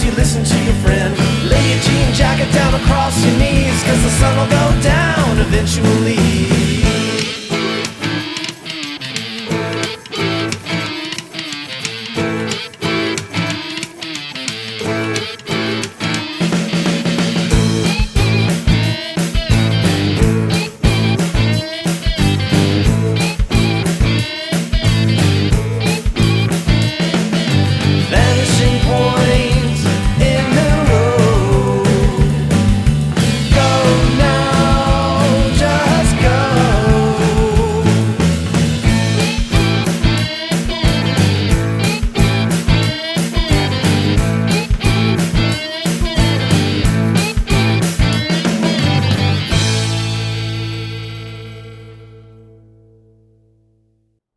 you listen to your friend. Lay your jean jacket down across your knees, cause the sun will go down eventually.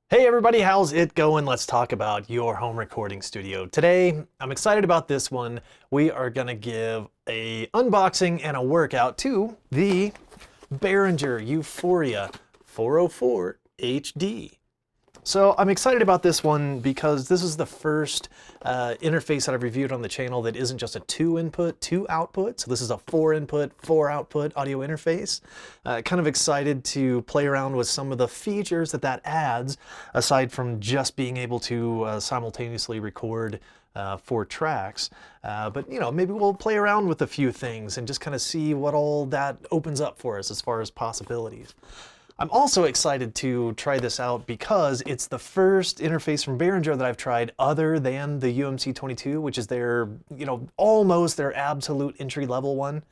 Hey everybody, how's it going? Let's talk about your home recording studio. Today, I'm excited about this one. We are gonna give a unboxing and a workout to the Behringer U-Phoria 404 HD. So I'm excited about this one because this is the first interface that I've reviewed on the channel that isn't just a 2-input, 2-output. So this is a 4-input, 4-output audio interface. Kind of excited to play around with some of the features that adds, aside from just being able to simultaneously record 4 tracks. But you know, maybe we'll play around with a few things and just kind of see what all that opens up for us as far as possibilities. I'm also excited to try this out because it's the first interface from Behringer that I've tried other than the UMC22, which is their, you know, almost their absolute entry-level one.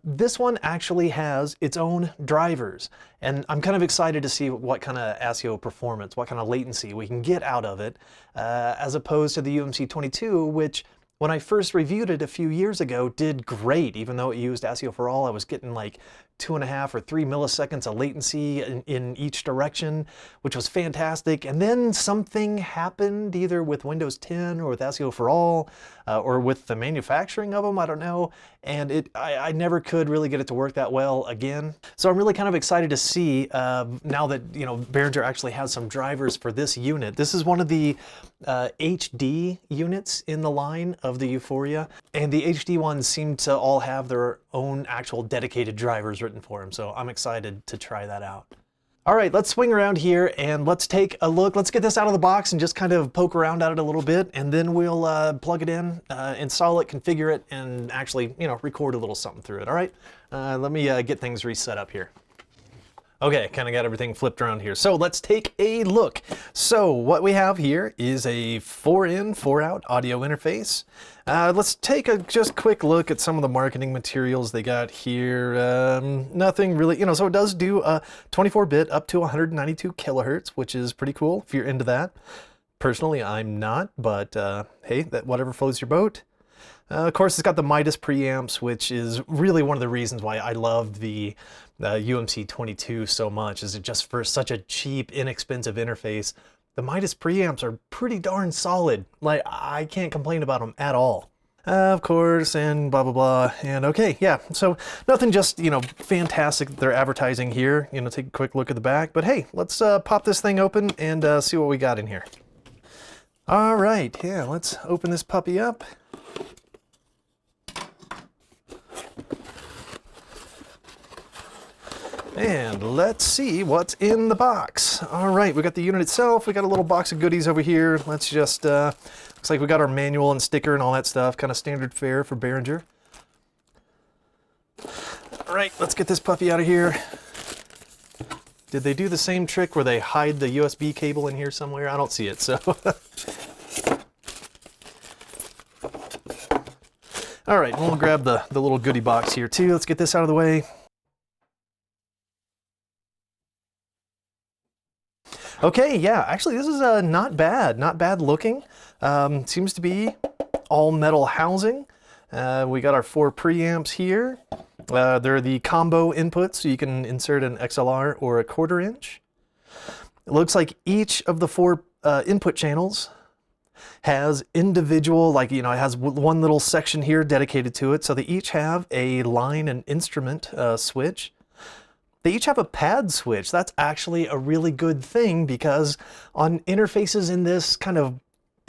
This one actually has its own drivers, and I'm kind of excited to see what kind of ASIO performance, what kind of latency we can get out of it, as opposed to the UMC22, which when I first reviewed it a few years ago did great. Even though it used ASIO for all, I was getting like 2.5 or 3 milliseconds of latency in each direction, which was fantastic. And then something happened either with Windows 10 or with ASIO for all, or with the manufacturing of them, I don't know. And I never could really get it to work that well again. So I'm really kind of excited to see now that, you know, Behringer actually has some drivers for this unit. This is one of the HD units in the line of the U-Phoria, and the HD ones seem to all have their own actual dedicated drivers written for them, so I'm excited to try that out. All right, let's swing around here and let's take a look. Let's get this out of the box and just kind of poke around at it a little bit, and then we'll plug it in, install it, configure it, and actually, you know, record a little something through it. All right, let me get things reset up here. Okay, kind of got everything flipped around here. So let's take a look. So what we have here is a 4-in, 4-out audio interface. Let's take a just quick look at some of the marketing materials they got here. Nothing really, you know, so it does do a 24-bit up to 192 kilohertz, which is pretty cool if you're into that. Personally, I'm not, but hey, that whatever floats your boat. Of course, it's got the Midas preamps, which is really one of the reasons why I love the UMC22 so much, is it just for such a cheap, inexpensive interface. The Midas preamps are pretty darn solid. Like, I can't complain about them at all. Of course, and blah, blah, blah. And okay, yeah, so nothing just, you know, fantastic that they're advertising here. You know, take a quick look at the back. But hey, let's pop this thing open and see what we got in here. All right, yeah, let's open this puppy up. And let's see what's in the box. All right, we got the unit itself. We got a little box of goodies over here. Let's just, looks like we got our manual and sticker and all that stuff. Kind of standard fare for Behringer. All right, let's get this puppy out of here. Did they do the same trick where they hide the USB cable in here somewhere? I don't see it, so. All right, we'll grab the little goodie box here too. Let's get this out of the way. Okay, yeah, actually this is not bad looking. Seems to be all metal housing. We got our 4 preamps here. They're the combo inputs, so you can insert an XLR or a 1/4 inch. It looks like each of the 4 input channels has individual, like, you know, it has one little section here dedicated to it, so they each have a line and instrument switch. They each have a pad switch. That's actually a really good thing, because on interfaces in this kind of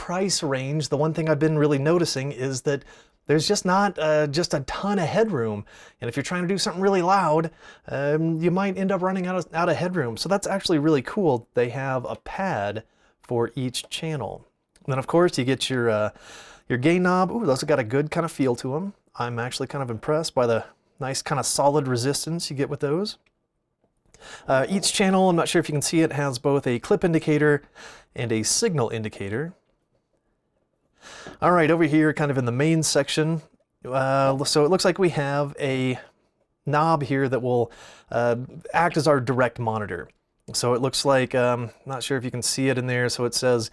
price range, the one thing I've been really noticing is that there's just not just a ton of headroom. And if you're trying to do something really loud, you might end up running out of headroom. So that's actually really cool. They have a pad for each channel. And then of course you get your gain knob. Ooh, those have got a good kind of feel to them. I'm actually kind of impressed by the nice kind of solid resistance you get with those. Each channel, I'm not sure if you can see it, has both a clip indicator and a signal indicator. All right, over here, kind of in the main section, so it looks like we have a knob here that will act as our direct monitor. So it looks like, not sure if you can see it in there, so it says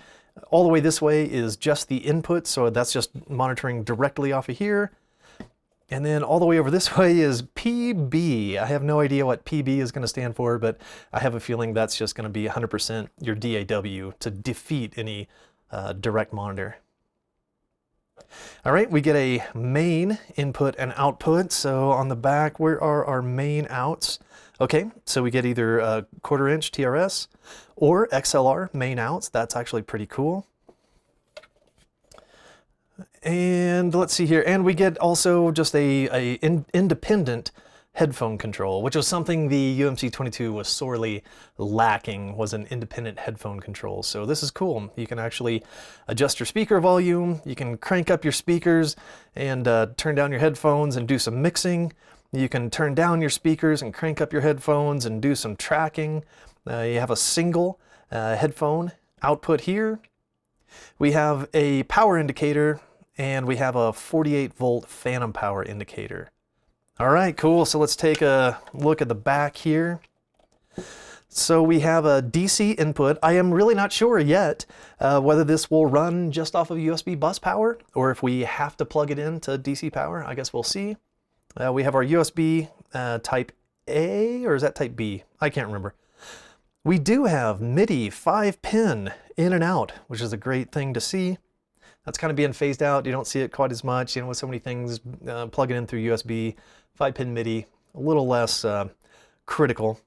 all the way this way is just the input, so that's just monitoring directly off of here. And then all the way over this way is PB. I have no idea what PB is going to stand for, but I have a feeling that's just going to be 100% your DAW to defeat any direct monitor. All right, we get a main input and output. So on the back, where are our main outs? Okay, so we get either a 1/4 inch TRS or XLR main outs. That's actually pretty cool. And let's see here, and we get also just a independent headphone control, which was something the UMC22 was sorely lacking, was an independent headphone control. So this is cool. You can actually adjust your speaker volume, you can crank up your speakers and turn down your headphones and do some mixing. You can turn down your speakers and crank up your headphones and do some tracking. You have a single headphone output here. We have a power indicator, and we have a 48-volt phantom power indicator. All right, cool. So let's take a look at the back here. So we have a DC input. I am really not sure yet whether this will run just off of USB bus power or if we have to plug it into DC power. I guess we'll see. We have our USB type A, or is that type B? I can't remember. We do have MIDI 5-pin in and out, which is a great thing to see. That's kind of being phased out. You don't see it quite as much, you know, with so many things plugging in through USB. 5-pin MIDI, a little less critical.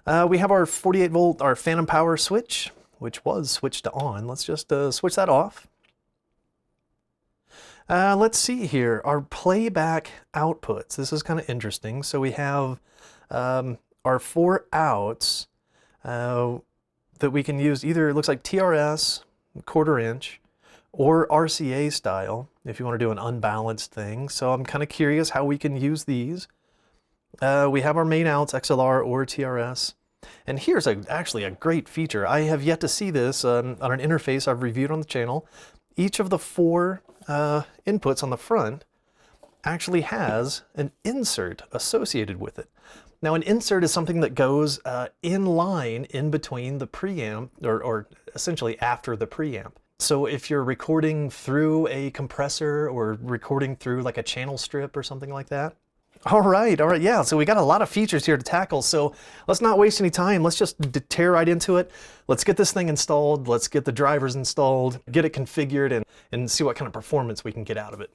We have our 48-volt, our phantom power switch, which was switched to on. Let's just switch that off. Let's see here, our playback outputs. This is kind of interesting. So we have our 4 outs that we can use either, it looks like TRS, 1/4 inch, or RCA style if you want to do an unbalanced thing. So I'm kind of curious how we can use these. We have our main outs, XLR or TRS. And here's actually a great feature. I have yet to see this on an interface I've reviewed on the channel. Each of the 4 inputs on the front actually has an insert associated with it. Now an insert is something that goes in line in between the preamp, or essentially after the preamp. So if you're recording through a compressor or recording through like a channel strip or something like that. All right, yeah, so we got a lot of features here to tackle, so let's not waste any time. Let's just tear right into it. Let's get this thing installed, let's get the drivers installed, get it configured, and see what kind of performance we can get out of it.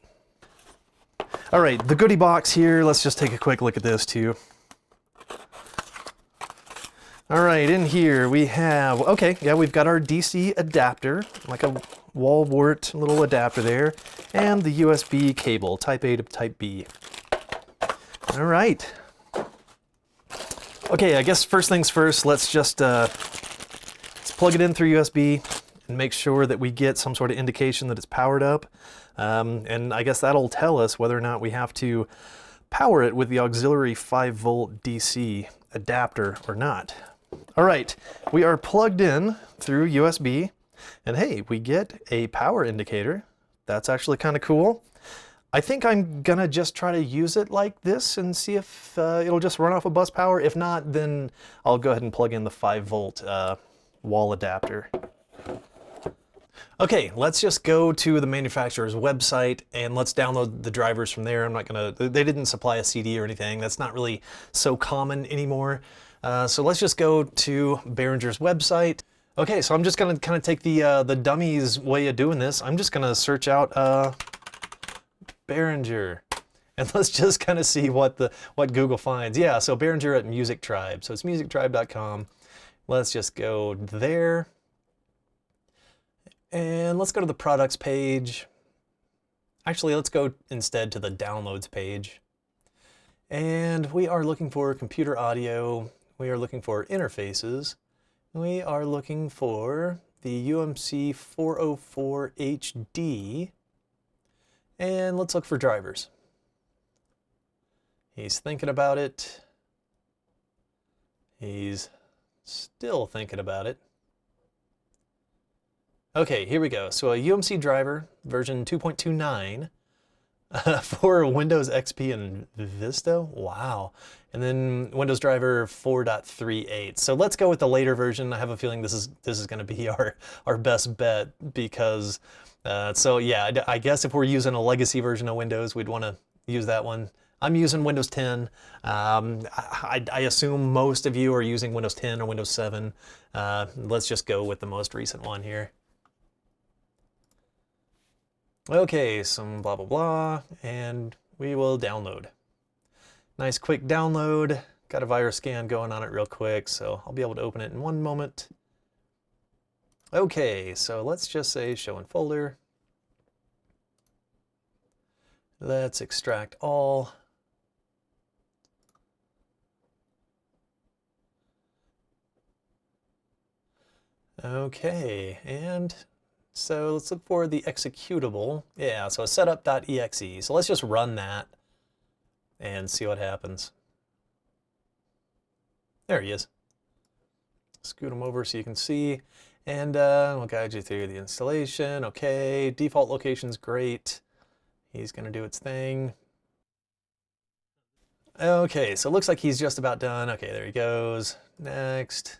All right, the goodie box here, let's just take a quick look at this too. All right, in here we have, okay, yeah, we've got our DC adapter, like a wall wart little adapter there, and the USB cable, type A to type B. All right. Okay, I guess first things first, let's just let's plug it in through USB and make sure that we get some sort of indication that it's powered up. And I guess that'll tell us whether or not we have to power it with the auxiliary 5-volt DC adapter or not. All right, we are plugged in through USB, and hey, we get a power indicator. That's actually kind of cool. I think I'm gonna just try to use it like this and see if it'll just run off of bus power. If not, then I'll go ahead and plug in the 5-volt wall adapter. Okay, let's just go to the manufacturer's website and let's download the drivers from there. I'm not gonna, they didn't supply a CD or anything. That's not really so common anymore. So let's just go to Behringer's website. Okay, so I'm just gonna kind of take the dummies way of doing this. I'm just gonna search out Behringer, and let's just kind of see what Google finds. Yeah, so Behringer at Music Tribe. So it's musictribe.com. Let's just go there. And let's go to the products page. Actually, let's go instead to the downloads page. And we are looking for computer audio. We are looking for interfaces. We are looking for the UMC404HD. And let's look for drivers. He's thinking about it. He's still thinking about it. Okay, here we go. So a UMC driver, version 2.29 for Windows XP and Vista. Wow. And then Windows driver 4.38. So let's go with the later version. I have a feeling this is going to be our best bet because so yeah, I guess if we're using a legacy version of Windows, we'd want to use that one. I'm using Windows 10. I assume most of you are using Windows 10 or Windows 7. Let's just go with the most recent one here. Okay, some blah, blah, blah, and we will download. Nice quick download. Got a virus scan going on it real quick, so I'll be able to open it in one moment. Okay, so let's just say show in folder. Let's extract all. Okay, and so let's look for the executable. Yeah, so setup.exe. So let's just run that and see what happens. There he is. Scoot him over so you can see. And we'll guide you through the installation. Okay, default location's great. He's going to do its thing. Okay, so it looks like he's just about done. Okay, there he goes. Next.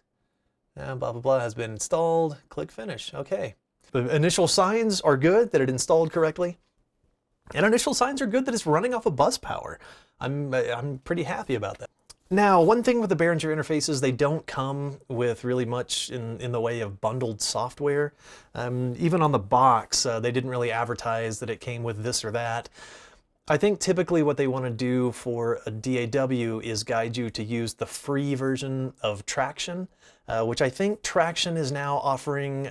Blah, blah, blah has been installed. Click finish. Okay. The initial signs are good that it installed correctly. And initial signs are good that it's running off of bus power. I'm pretty happy about that. Now, one thing with the Behringer interfaces, they don't come with really much in the way of bundled software. Even on the box, they didn't really advertise that it came with this or that. I think typically what they want to do for a DAW is guide you to use the free version of Traction, which I think Traction is now offering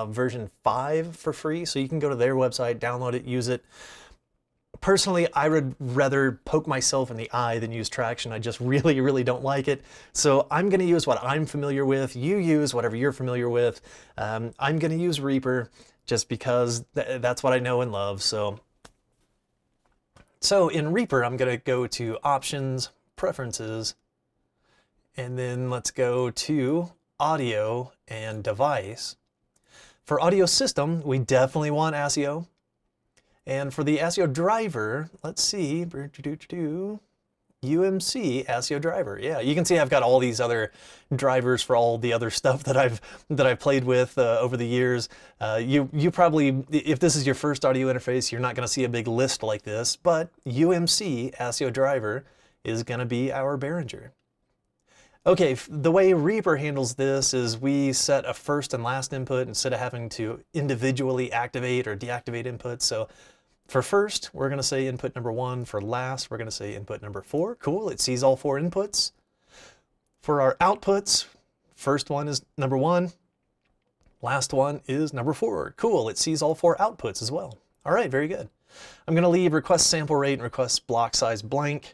version 5 for free. So you can go to their website, download it, use it. Personally, I would rather poke myself in the eye than use Traction. I just really, really don't like it. So I'm going to use what I'm familiar with. You use whatever you're familiar with. I'm going to use Reaper just because that's what I know and love. So in Reaper, I'm going to go to Options, Preferences, and then let's go to Audio and Device. For Audio System, we definitely want ASIO. And for the ASIO driver, let's see, UMC ASIO driver. Yeah, you can see I've got all these other drivers for all the other stuff that I've played with over the years. You probably, if this is your first audio interface, you're not going to see a big list like this, but UMC ASIO driver is going to be our Behringer. Okay, the way Reaper handles this is we set a first and last input instead of having to individually activate or deactivate inputs. So for first, we're going to say input number 1. For last, we're going to say input number 4. Cool, it sees all 4 inputs. For our outputs, first one is number 1. Last one is number 4. Cool, it sees all 4 outputs as well. All right, very good. I'm going to leave request sample rate and request block size blank.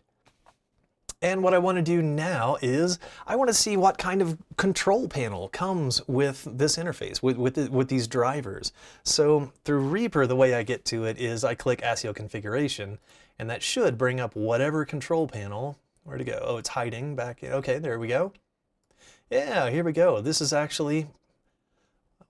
And what I want to do now is I want to see what kind of control panel comes with this interface, with these drivers. So through Reaper, the way I get to it is I click ASIO configuration, and that should bring up whatever control panel. Where'd it go? Oh, it's hiding back. Okay, there we go. Yeah, here we go. This is actually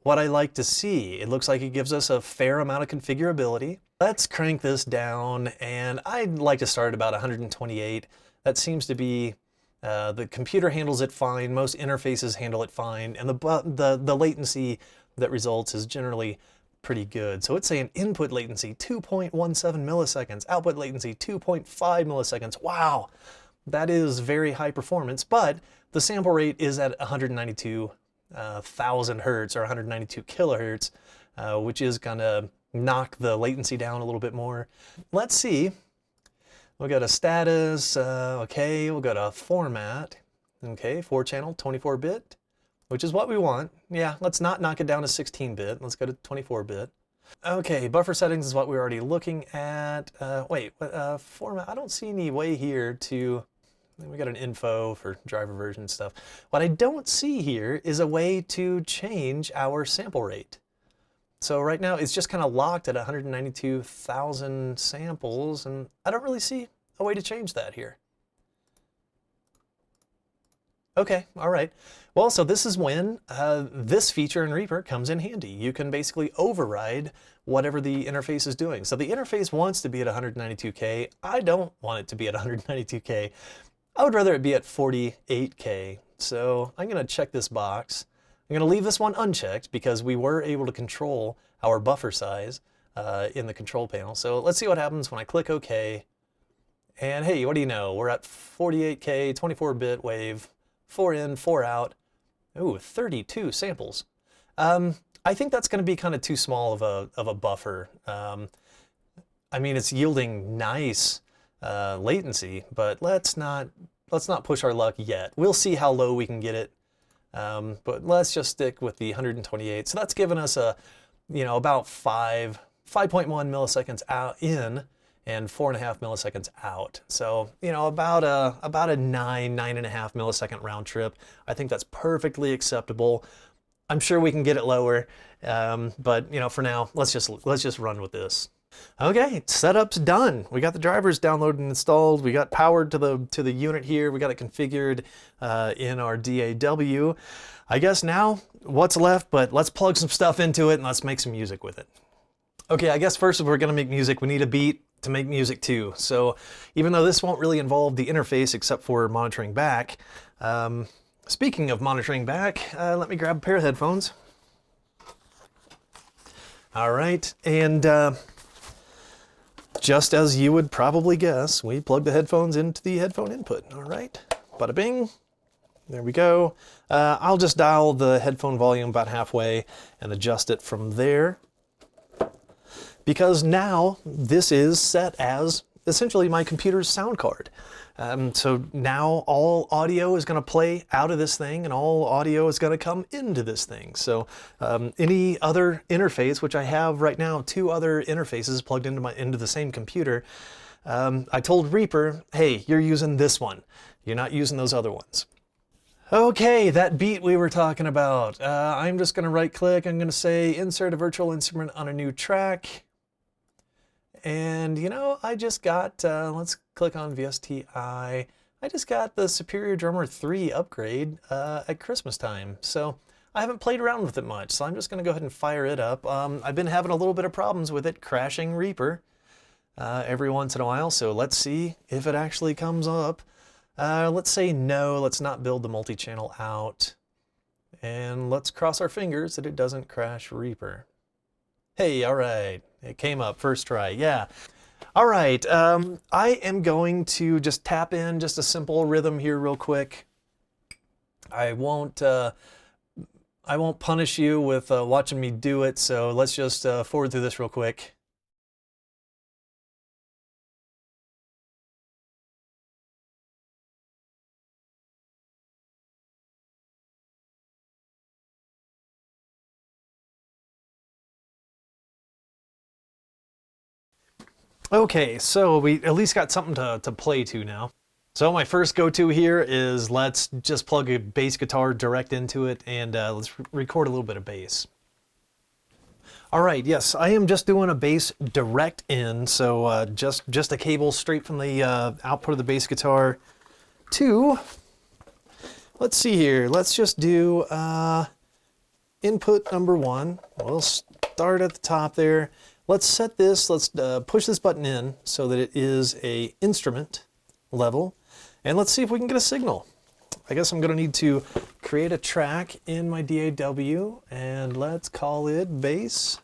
what I like to see. It looks like it gives us a fair amount of configurability. Let's crank this down, and I'd like to start at about 128. That seems to be, the computer handles it fine, most interfaces handle it fine, and the latency that results is generally pretty good. So it's saying input latency 2.17 milliseconds, output latency 2.5 milliseconds. Wow, that is very high performance, but the sample rate is at 192,000 hertz or 192 kilohertz, which is gonna knock the latency down a little bit more. Let's see. We'll go to status, okay, we'll go to format, okay, 4 channel, 24-bit, which is what we want. Yeah, let's not knock it down to 16-bit. Let's go to 24-bit. Okay, buffer settings is what we're already looking at. Format, I don't see any way here to, we got an info for driver version stuff. What I don't see here is a way to change our sample rate. So right now it's just kind of locked at 192,000 samples, and I don't really see a way to change that here. Okay, all right. Well, so this is when this feature in Reaper comes in handy. You can basically override whatever the interface is doing. So the interface wants to be at 192K. I don't want it to be at 192K. I would rather it be at 48K. So I'm going to check this box. I'm going to leave this one unchecked because we were able to control our buffer size in the control panel. So let's see what happens when I click OK. And hey, what do you know? We're at 48K, 24-bit wave, 4 in, 4 out. Ooh, 32 samples. I think that's going to be kind of too small of a buffer. I mean, it's yielding nice latency, but let's not push our luck yet. We'll see how low we can get it. But let's just stick with the 128. So that's given us a, about 5.1 milliseconds out in and 4.5 milliseconds out. So, about a 9.5 millisecond round trip. I think that's perfectly acceptable. I'm sure we can get it lower, but for now, let's just run with this. Okay, setup's done. We got the drivers downloaded and installed. We got powered to the unit here. We got it configured in our DAW. I guess now what's left, but let's plug some stuff into it and let's make some music with it. Okay, I guess first if we're gonna make music, we need a beat to make music too. So even though this won't really involve the interface except for monitoring back, speaking of monitoring back, let me grab a pair of headphones. All right, and just as you would probably guess, we plug the headphones into the headphone input. All right, bada bing. There we go. I'll just dial the headphone volume about halfway and adjust it from there. Because now this is set as essentially my computer's sound card. So now all audio is going to play out of this thing and all audio is going to come into this thing. So any other interface, which I have right now, 2 other interfaces plugged into the same computer, I told Reaper, hey, you're using this one. You're not using those other ones. Okay, that beat we were talking about. I'm just going to right click. I'm going to say insert a virtual instrument on a new track. And I just got, let's click on VSTI. I just got the Superior Drummer 3 upgrade at Christmas time. So I haven't played around with it much. So I'm just going to go ahead and fire it up. I've been having a little bit of problems with it crashing Reaper every once in a while. So let's see if it actually comes up. Let's say no, let's not build the multi-channel out. And let's cross our fingers that it doesn't crash Reaper. Hey, all right. It came up first try, yeah. All right, I am going to just tap in just a simple rhythm here real quick. I won't punish you with watching me do it, so let's just forward through this real quick. Okay, so we at least got something to play to now. So my first go-to here is let's just plug a bass guitar direct into it and let's record a little bit of bass. All right, yes, I am just doing a bass direct in, so just a cable straight from the output of the bass guitar to, let's see here, let's just do input number 1. We'll start at the top there. Let's set this, let's push this button in so that it is a instrument level, and let's see if we can get a signal. I guess I'm going to need to create a track in my DAW, and let's call it bass,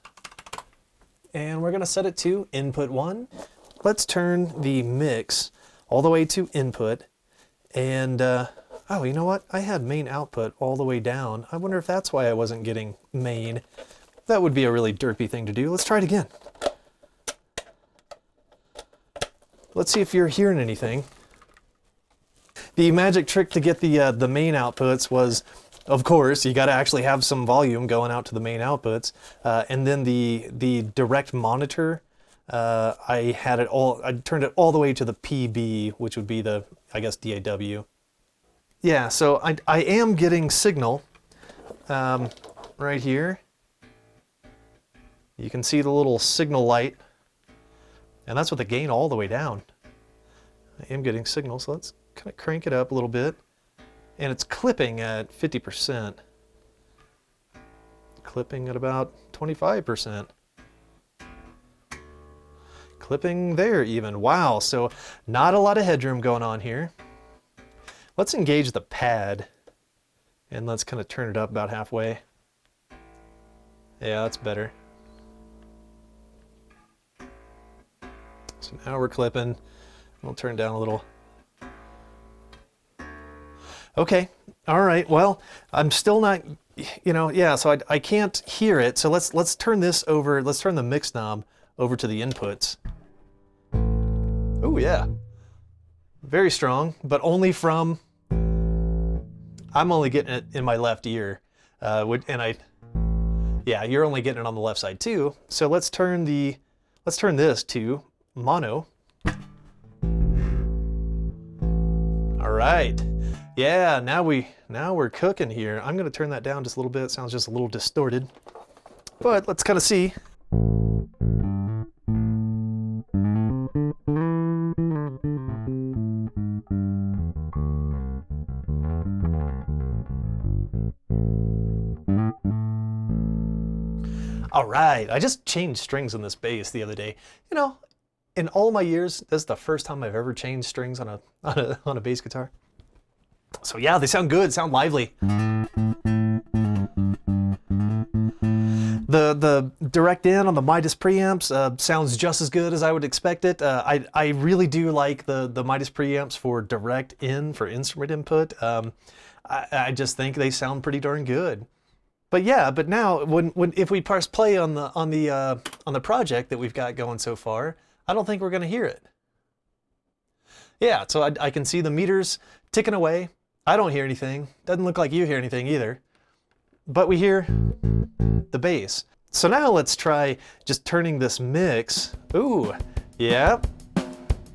and we're going to set it to input 1. Let's turn the mix all the way to input, and oh, you know what? I had main output all the way down. I wonder if that's why I wasn't getting main. That would be a really derpy thing to do. Let's try it again. Let's see if you're hearing anything. The magic trick to get the main outputs was of course, you got to actually have some volume going out to the main outputs. And then the direct monitor, I turned it all the way to the PB, which would be the, I guess, DAW. Yeah, so I am getting signal right here. You can see the little signal light, and that's with the gain all the way down. I am getting signal, so let's kind of crank it up a little bit. And it's clipping at 50%. Clipping at about 25%. Clipping there even. Wow, so not a lot of headroom going on here. Let's engage the pad, and let's kind of turn it up about halfway. Yeah, that's better. So now we're clipping. We'll turn down a little. Okay, all right, well, I'm still not, yeah, so I can't hear it. So let's turn this over, let's turn the mix knob over to the inputs. Oh yeah, very strong, but only from, I'm only getting it in my left ear. Yeah, you're only getting it on the left side too. So let's turn this to mono. All right. Yeah, now we're cooking here. I'm gonna turn that down just a little bit. It sounds just a little distorted, but let's kind of see. All right, I just changed strings on this bass the other day. In all my years, this is the first time I've ever changed strings on a bass guitar. So yeah, they sound good, sound lively. The direct in on the Midas preamps sounds just as good as I would expect it. I really do like the Midas preamps for direct in, for instrument input. I just think they sound pretty darn good. But yeah, but now if we press play on the project that we've got going so far, I don't think we're gonna hear it. Yeah, so I can see the meters ticking away. I don't hear anything. Doesn't look like you hear anything either. But we hear the bass. So now let's try just turning this mix. Ooh, yeah.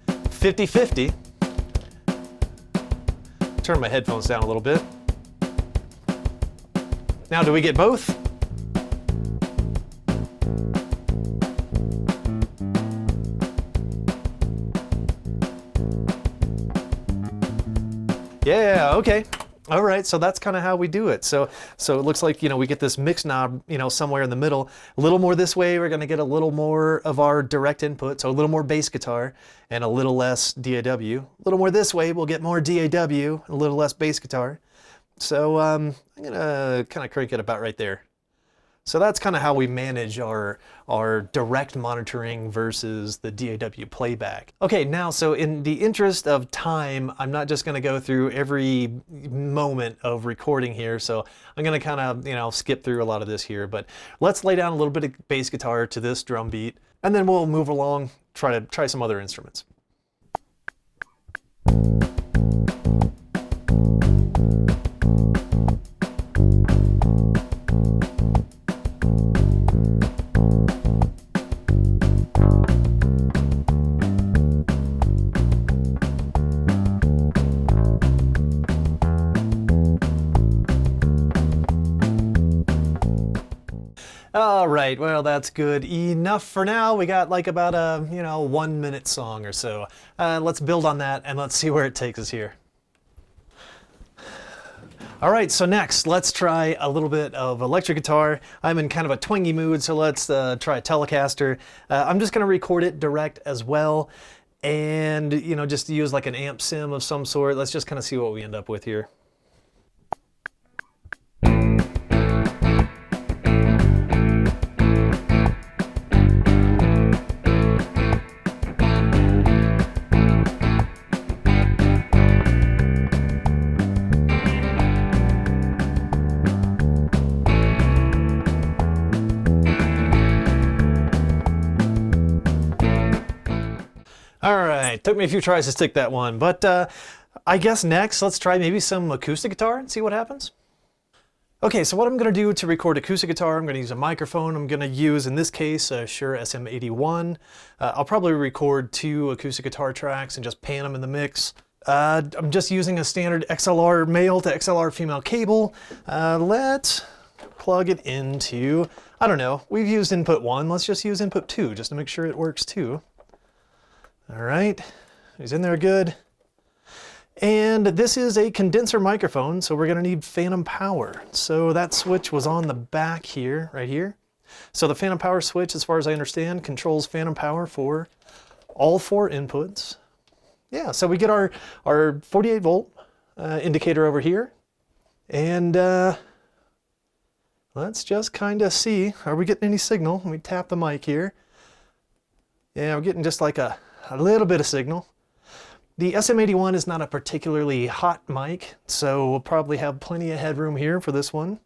50-50. Turn my headphones down a little bit. Now, do we get both? Yeah, okay. All right, so that's kind of how we do it. So it looks like, we get this mix knob, somewhere in the middle. A little more this way, we're gonna get a little more of our direct input, so a little more bass guitar and a little less DAW. A little more this way, we'll get more DAW, a little less bass guitar. So I'm gonna kind of crank it about right there. So that's kind of how we manage our direct monitoring versus the DAW playback. Okay, now, so in the interest of time, I'm not just gonna go through every moment of recording here, so I'm gonna kind of, skip through a lot of this here, but let's lay down a little bit of bass guitar to this drum beat, and then we'll move along, try some other instruments. All right, well, that's good enough for now. We got like about a, 1 minute song or so. Let's build on that and let's see where it takes us here. All right, so next, let's try a little bit of electric guitar. I'm in kind of a twangy mood, so let's try a Telecaster. I'm just gonna record it direct as well, and just use like an amp sim of some sort. Let's just kind of see what we end up with here. All right, took me a few tries to stick that one, but I guess next let's try maybe some acoustic guitar and see what happens. Okay, so what I'm going to do to record acoustic guitar, I'm going to use a microphone. I'm going to use, in this case, a Shure SM81. I'll probably record 2 acoustic guitar tracks and just pan them in the mix. I'm just using a standard XLR male to XLR female cable. Let's plug it into, I don't know, we've used input 1. Let's just use input 2 just to make sure it works too. All right, he's in there good. And this is a condenser microphone, so we're gonna need phantom power. So that switch was on the back here, right here. So the phantom power switch, as far as I understand, controls phantom power for all 4 inputs. Yeah, so we get our 48 volt indicator over here. And let's just kind of see, are we getting any signal? Let me tap the mic here. Yeah, we're getting just like a little bit of signal. The SM81 is not a particularly hot mic, so we'll probably have plenty of headroom here for this one.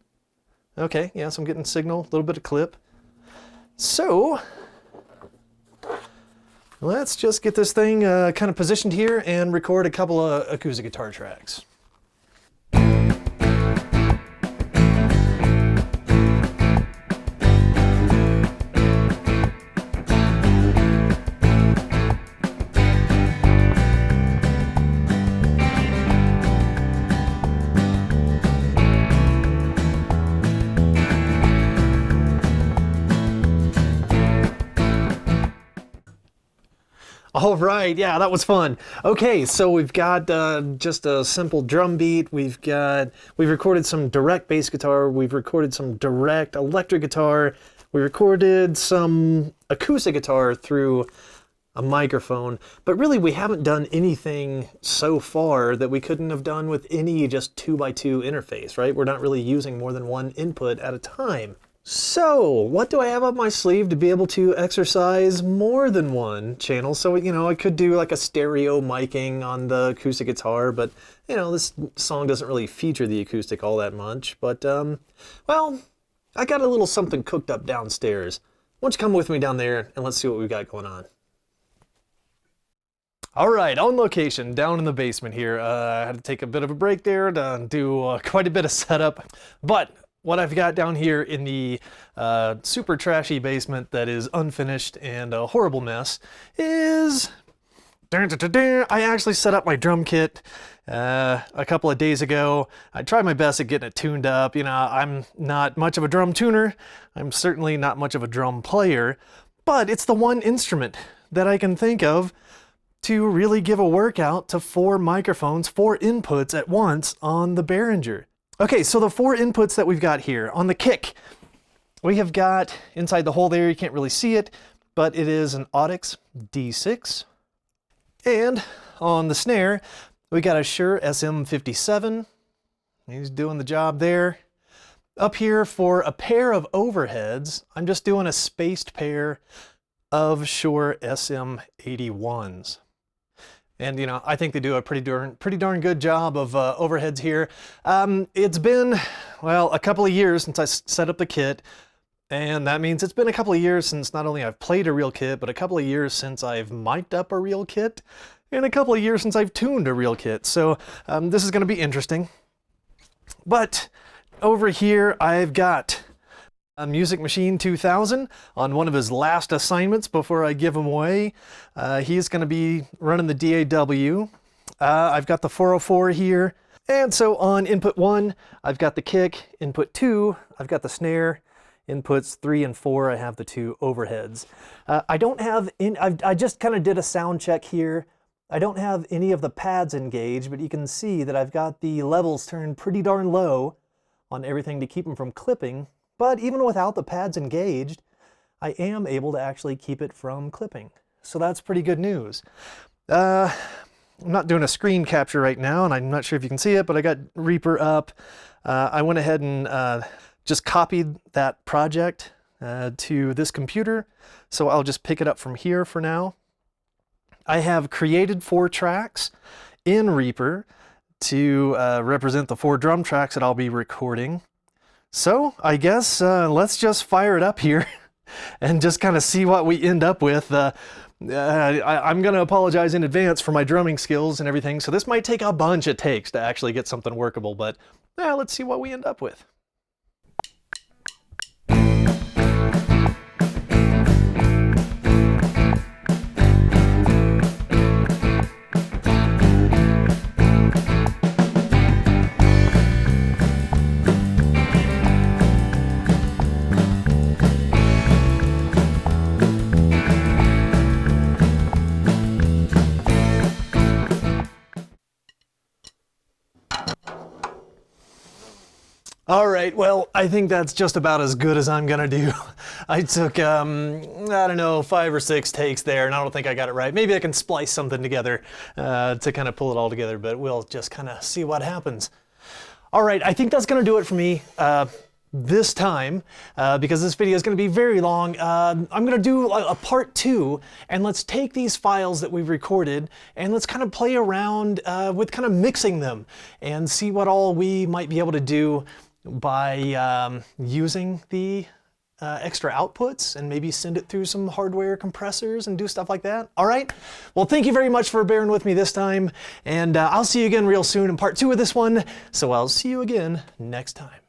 Okay, yeah, so I'm getting signal, a little bit of clip. So, let's just get this thing kind of positioned here and record a couple of acoustic guitar tracks. All right, yeah, that was fun. Okay, so we've got just a simple drum beat. We've recorded some direct bass guitar. We've recorded some direct electric guitar. We recorded some acoustic guitar through a microphone. But really, we haven't done anything so far that we couldn't have done with any just 2x2 interface, right? We're not really using more than one input at a time. So, what do I have up my sleeve to be able to exercise more than one channel? So, you know, I could do like a stereo miking on the acoustic guitar, but, you know, this song doesn't really feature the acoustic all that much. But, well, I got a little something cooked up downstairs. Why don't you come with me down there and let's see what we've got going on. All right, on location, down in the basement here. I had to take a bit of a break there to do quite a bit of setup, but what I've got down here in the super trashy basement that is unfinished and a horrible mess is... I actually set up my drum kit a couple of days ago. I tried my best at getting it tuned up. You know, I'm not much of a drum tuner. I'm certainly not much of a drum player, but it's the one instrument that I can think of to really give a workout to 4 microphones, 4 inputs at once on the Behringer. Okay, so the 4 inputs that we've got here. On the kick, we have got, inside the hole there, you can't really see it, but it is an Audix D6. And on the snare, we got a Shure SM57. He's doing the job there. Up here for a pair of overheads, I'm just doing a spaced pair of Shure SM81s. And, you know, I think they do a pretty darn good job of overheads here. It's been, well, a couple of years since I set up the kit. And that means it's been a couple of years since not only I've played a real kit, but a couple of years since I've mic'd up a real kit. And a couple of years since I've tuned a real kit. So this is going to be interesting. But over here, I've got a Music Machine 2000 on one of his last assignments before I give him away. He's going to be running the DAW. I've got the 404 here. And so on input 1, I've got the kick. Input 2, I've got the snare. Inputs 3 and 4, I have the 2 overheads. I don't have, I just kind of did a sound check here. I don't have any of the pads engaged, but you can see that I've got the levels turned pretty darn low on everything to keep them from clipping. But even without the pads engaged, I am able to actually keep it from clipping. So that's pretty good news. I'm not doing a screen capture right now, and I'm not sure if you can see it, but I got Reaper up. I went ahead and just copied that project to this computer, so I'll just pick it up from here for now. I have created 4 tracks in Reaper to represent the 4 drum tracks that I'll be recording. So I guess let's just fire it up here and just kind of see what we end up with. I'm going to apologize in advance for my drumming skills and everything, so this might take a bunch of takes to actually get something workable, but let's see what we end up with. All right, well, I think that's just about as good as I'm gonna do. I took, I don't know, 5 or 6 takes there, and I don't think I got it right. Maybe I can splice something together to kind of pull it all together, but we'll just kind of see what happens. All right, I think that's gonna do it for me this time, because this video is gonna be very long. I'm gonna do a part 2, and let's take these files that we've recorded, and let's kind of play around with kind of mixing them, and see what all we might be able to do by using the extra outputs, and maybe send it through some hardware compressors and do stuff like that. All right, well, thank you very much for bearing with me this time, and I'll see you again real soon in part 2 of this one, so I'll see you again next time.